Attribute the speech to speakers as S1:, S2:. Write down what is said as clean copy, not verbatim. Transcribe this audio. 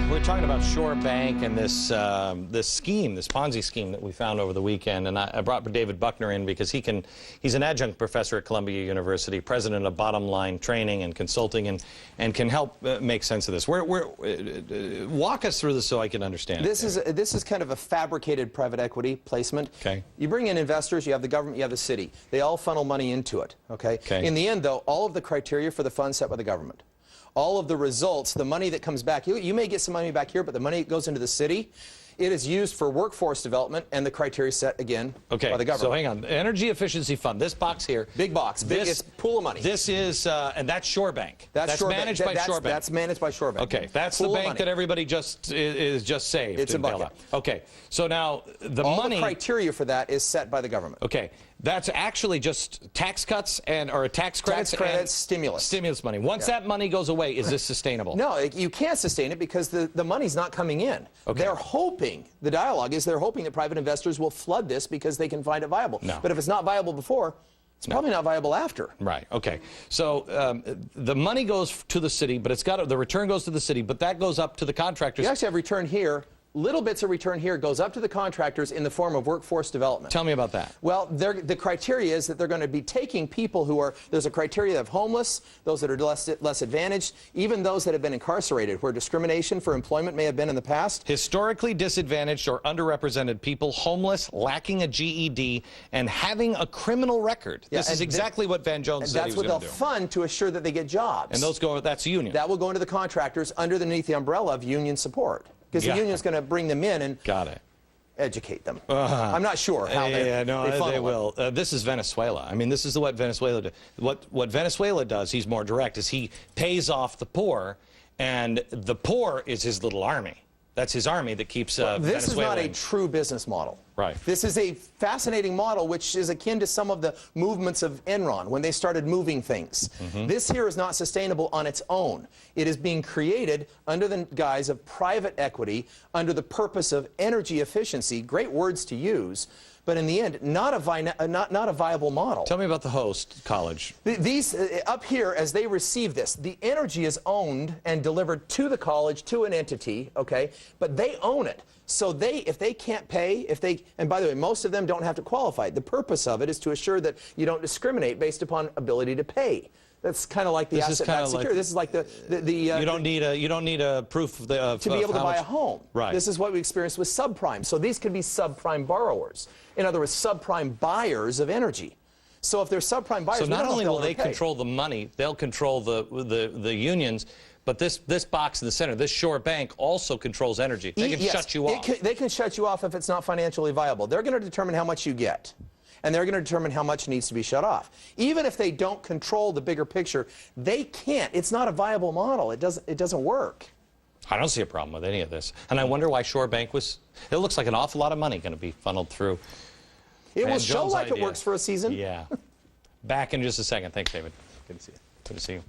S1: We're talking about Shore Bank and this scheme, this Ponzi scheme that we found over the weekend. And I brought David Buckner in because he's an adjunct professor at Columbia University, president of Bottom Line Training and Consulting, and can help make sense of this. Walk us through this so I can understand.
S2: This is kind of a fabricated private equity placement.
S1: Okay.
S2: You bring in investors, you have the government, you have the city. They all funnel money into it. Okay. In the end, though, all of the criteria for the fund set by the government. All of the results, the money that comes back, you may get some money back here, but the money that goes into the city, it is used for workforce development, and the criteria set again by the government.
S1: So hang on, Energy Efficiency Fund, this box here.
S2: Big box, biggest pool of money.
S1: This is, and that's Shore Bank. That's managed by Shore Bank.
S2: That's managed by Shore Bank.
S1: Okay, that's the bank that everybody is just saved.
S2: It's a bucket.
S1: Okay, so now
S2: all the criteria for that is set by the government.
S1: Okay, that's actually just tax cuts or tax credits.
S2: Tax credits, stimulus.
S1: Stimulus money. Once that money goes away, is this sustainable?
S2: No, you can't sustain it because the money's not coming in.
S1: Okay.
S2: They're hoping, the dialogue is they're hoping that private investors will flood this because they can find it viable.
S1: No.
S2: But if it's not viable before, it's probably not viable after.
S1: Right. Okay. So the money goes to the city, but the return goes to the city, but that goes up to the contractors.
S2: You actually have return here. Little bits of return here goes up to the contractors in the form of workforce development.
S1: Tell me about that.
S2: Well, the criteria is that they're going to be taking people who are, there's a criteria of homeless, those that are less advantaged, even those that have been incarcerated, where discrimination for employment may have been in the past.
S1: Historically disadvantaged or underrepresented people, homeless, lacking a GED, and having a criminal record. This is exactly what Van Jones said he was going to do.
S2: That's what they'll fund to assure that they get jobs.
S1: And that's union.
S2: That will go into the contractors underneath the umbrella of union support. Because the union's going to bring them in and educate them. I'm not sure how
S1: they will. This is Venezuela. I mean, this is what Venezuela does. What Venezuela does, he's more direct, is he pays off the poor, and the poor is his little army. That's his army that keeps Venezuela.
S2: This is not a true business model.
S1: Right.
S2: This is a fascinating model which is akin to some of the movements of Enron when they started moving things. This here is not sustainable on its own. It is being created under the guise of private equity, under the purpose of energy efficiency. Great words to use, but in the end, not a viable model.
S1: Tell me about the host college.
S2: These, up here, as they receive this, the energy is owned and delivered to the college, to an entity, okay? But they own it. So if they can't pay, and by the way, most of them don't have to qualify. The purpose of it is to assure that you don't discriminate based upon ability to pay. That's kind of like the asset-backed security. This is like
S1: you don't need a proof of
S2: to be able to buy a home.
S1: Right.
S2: This is what we experienced with subprime. So these could be subprime borrowers. In other words, subprime buyers of energy. So if they're subprime buyers,
S1: so not only will they control the money, they'll control the unions. But this box in the center, this Shore Bank, also controls energy. They can shut you off.
S2: They can shut you off if it's not financially viable. They're going to determine how much you get. And they're going to determine how much needs to be shut off. Even if they don't control the bigger picture, they can't. It's not a viable model. It doesn't work.
S1: I don't see a problem with any of this. And I wonder why Shore Bank it looks like an awful lot of money going to be funneled through.
S2: It will show like it works for a season.
S1: Yeah. Back in just a second. Thanks, David. Good to see you. Good to see you.